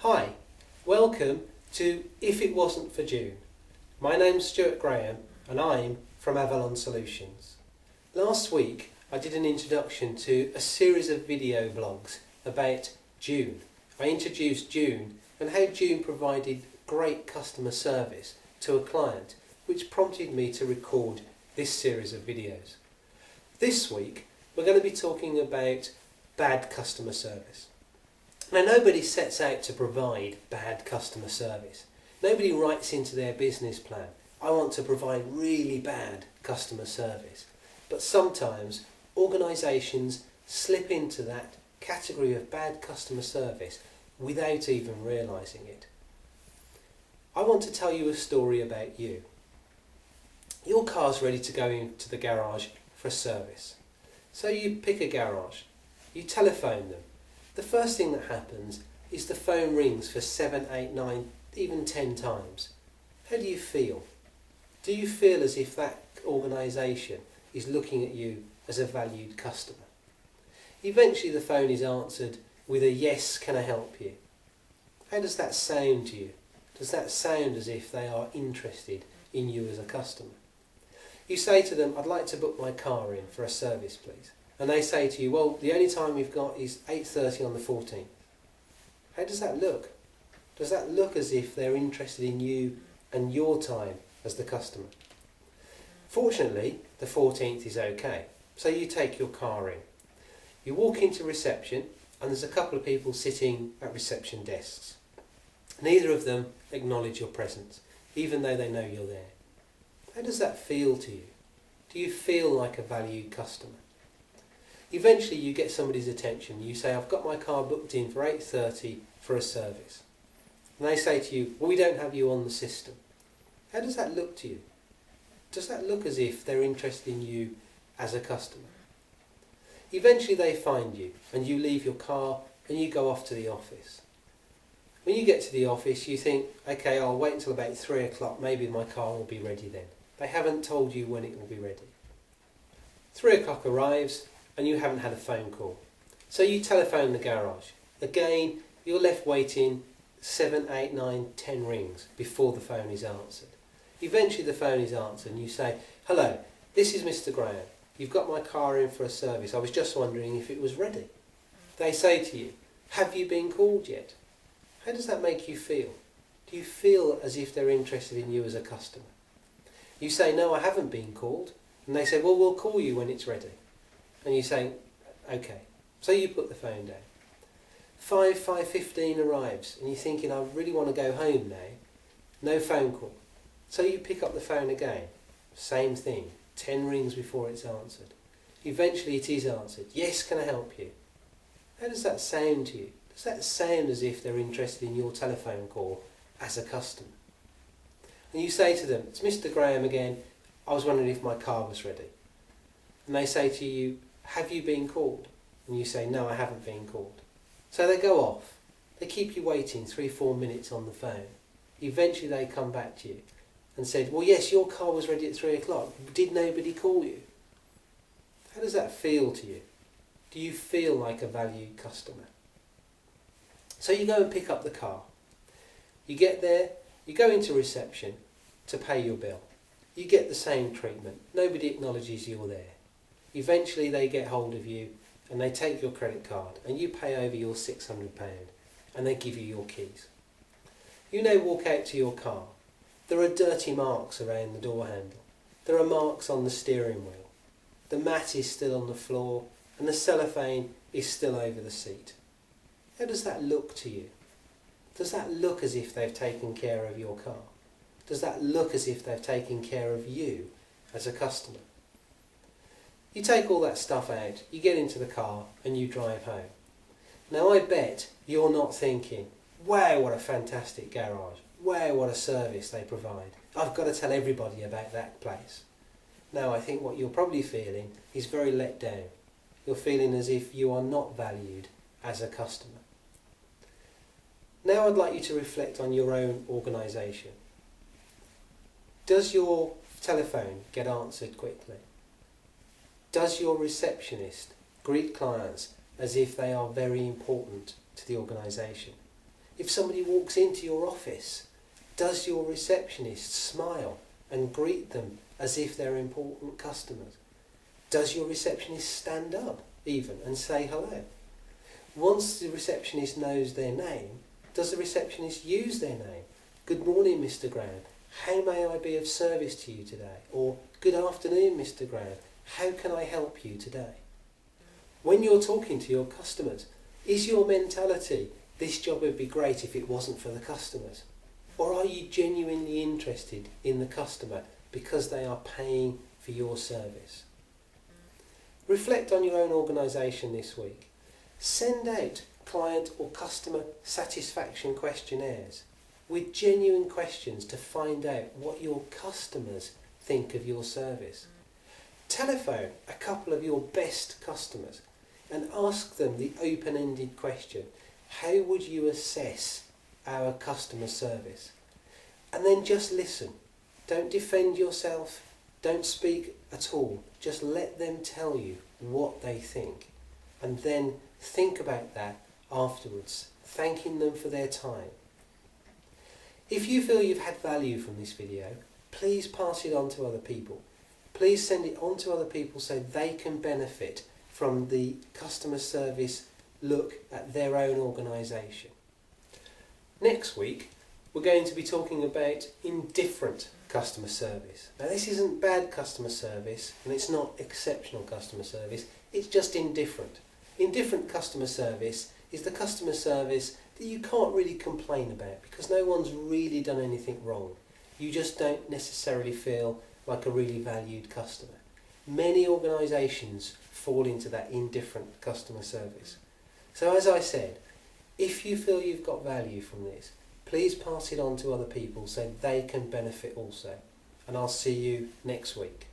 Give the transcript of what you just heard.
Hi, welcome to If It Wasn't for June. My name's Stewart and I'm from Avalon Solutions. Last week I did an introduction to a series of video blogs about June. I introduced June and how June provided great customer service to a client, which prompted me to record this series of videos. This week we're going to be talking about bad customer service. Now, nobody sets out to provide bad customer service. Nobody writes into their business plan, I want to provide really bad customer service. But sometimes organisations slip into that category of bad customer service without even realising it. I want to tell you a story about you. Your car's ready to go into the garage for a service. So you pick a garage, you telephone them. The first thing that happens is the phone rings for 7, 8, 9, even 10 times. How do you feel? Do you feel as if that organisation is looking at you as a valued customer? Eventually the phone is answered with a yes, can I help you? How does that sound to you? Does that sound as if they are interested in you as a customer? You say to them, I'd like to book my car in for a service, please. And they say to you, well, the only time we've got is 8:30 on the 14th. How does that look? Does that look as if they're interested in you and your time as the customer? Fortunately, the 14th is okay. So you take your car in. You walk into reception and there's a couple of people sitting at reception desks. Neither of them acknowledge your presence, even though they know you're there. How does that feel to you? Do you feel like a valued customer? Eventually you get somebody's attention. You say, I've got my car booked in for 8:30 for a service. And they say to you, well, we don't have you on the system. How does that look to you? Does that look as if they're interested in you as a customer? Eventually they find you and you leave your car and you go off to the office. When you get to the office you think, okay, I'll wait until about 3 o'clock, maybe my car will be ready then. They haven't told you when it will be ready. 3 o'clock arrives and you haven't had a phone call. So you telephone the garage. Again, you're left waiting 7, 8, 9, 10 rings before the phone is answered. Eventually the phone is answered and you say, hello, this is Mr. Graham. You've got my car in for a service. I was just wondering if it was ready. They say to you, have you been called yet? How does that make you feel? Do you feel as if they're interested in you as a customer? You say, no, I haven't been called. And they say, well, we'll call you when it's ready. And you say, okay. So you put the phone down. 5:15 arrives and you're thinking, I really want to go home now. No phone call. So you pick up the phone again. Same thing. 10 rings before it's answered. Eventually it is answered. Yes, can I help you? How does that sound to you? Does that sound as if they're interested in your telephone call as a customer? And you say to them, it's Mr. Graham again. I was wondering if my car was ready. And they say to you, have you been called? And you say, no, I haven't been called. So they go off. They keep you waiting 3-4 minutes on the phone. Eventually they come back to you and said, well, yes, your car was ready at 3 o'clock. Did nobody call you? How does that feel to you? Do you feel like a valued customer? So you go and pick up the car. You get there, you go into reception to pay your bill. You get the same treatment. Nobody acknowledges you're there. Eventually they get hold of you and they take your credit card and you pay over your £600 and they give you your keys. You now walk out to your car. There are dirty marks around the door handle. There are marks on the steering wheel. The mat is still on the floor and the cellophane is still over the seat. How does that look to you? Does that look as if they've taken care of your car? Does that look as if they've taken care of you as a customer? You take all that stuff out, you get into the car and you drive home. Now I bet you're not thinking, wow, what a fantastic garage. Wow, what a service they provide. I've got to tell everybody about that place. No, I think what you're probably feeling is very let down. You're feeling as if you are not valued as a customer. Now I'd like you to reflect on your own organisation. Does your telephone get answered quickly? Does your receptionist greet clients as if they are very important to the organisation? If somebody walks into your office, does your receptionist smile and greet them as if they're important customers? Does your receptionist stand up even and say hello? Once the receptionist knows their name, does the receptionist use their name? Good morning, Mr. Graham. How may I be of service to you today? Or good afternoon, Mr. Graham. How can I help you today? When you're talking to your customers, is your mentality, this job would be great if it wasn't for the customers? Or are you genuinely interested in the customer because they are paying for your service? Reflect on your own organisation this week. Send out client or customer satisfaction questionnaires with genuine questions to find out what your customers think of your service. Telephone a couple of your best customers and ask them the open-ended question, how would you assess our customer service? And then just listen. Don't defend yourself. Don't speak at all. Just let them tell you what they think. And then think about that afterwards, thanking them for their time. If you feel you've had value from this video, please pass it on to other people. Please send it on to other people so they can benefit from the customer service look at their own organisation. Next week, we're going to be talking about indifferent customer service. Now, this isn't bad customer service and it's not exceptional customer service, it's just indifferent. Indifferent customer service is the customer service that you can't really complain about because no one's really done anything wrong. You just don't necessarily feel like a really valued customer. Many organisations fall into that indifferent customer service. So as I said, if you feel you've got value from this, please pass it on to other people so they can benefit also. And I'll see you next week.